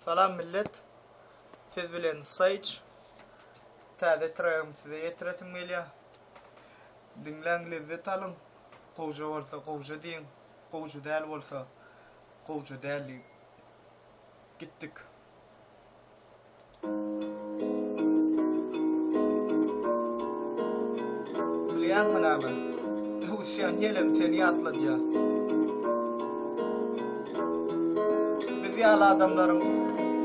Salam millet. Siz bilen Sayç. Täze trägimsize ýetiresim gelýär. Dinläň lezzet alın. Gowja bolsa gowja diýin. Gowja däl bolsa gowja däl. Gittik. Bilýän menämi? Husyan ýelem seni ýatladýar. Biz ýaly adamlaryň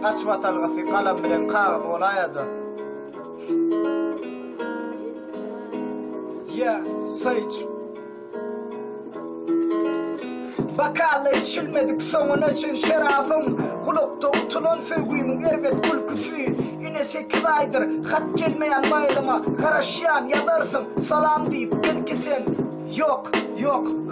kaçmatalgasy kalam bilen kağıt olaýady. Ya Sayç. Bakala içilmedik sonun için şerafım. Kulakta utulan sevgimin ervet kulkusu. Yine 8 aydır hat gelmeyen bayılıma karaşyan yazarsın salam deyip belkisen. Yok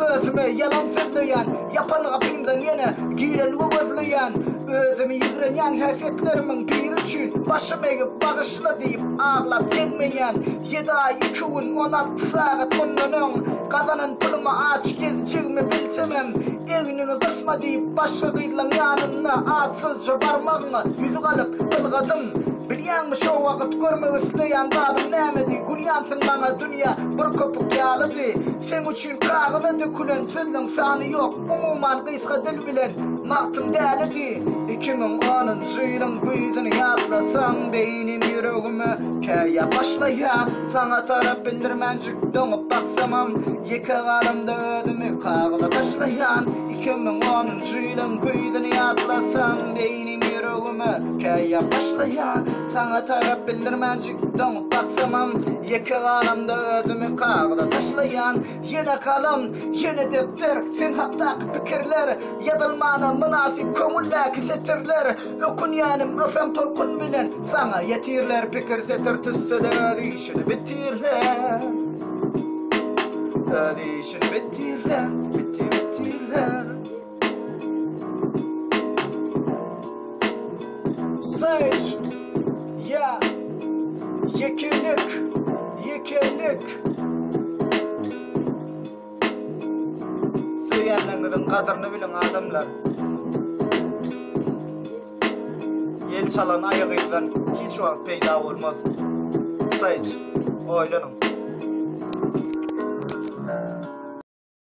özüme yalan sözleyen yapan kapımdan yine girel uvazlayan özümü yıgıran hasetlerimin bir üçün başım eğip bağışla deyip ağlap gelmeyen 7 ay 2 gün 16 saat onların kazanan puluma aç gezeceğimi bilsemem evini kısma deyip başı kıyılan yanına atsızca parmağına yüzü kalıp kılgadım bilyanmış o vakit görmek isteyen dadım nemedi gülyansın bana dünya bir köpük yalıdı sen üçün kağıda dökülen sözün sanı yok umuman kıyska dil bilen maktım dälidi 2010 yılın güýdüni ýatlasam beynim yüreğime käýe başlaýar sana tarap bildirmenjik döňüp baksamam ýeke galymda özümi kağıda taşlaýan 2010 yılın güýdüni ýatlasam beynim yüreğime käýe başlaýar sana tarap bildirmenjik döňüp baksamam ýeke galymda özümi kağıda taşlaýan ýene kalam ýene depter sen hakda pikirler ýadylmana münasip kömüller kisetirler okun ýanym öfem tolkun bilen sana ýetirler pikir setir tüssede işini bitirler işini bitirler Sayç ya yekelik Söýänleňiziň gadyryny bilen adamlar yel çalan aýagyzdan hiç wagt peýda bolmaz. Sayç, oýlanyň.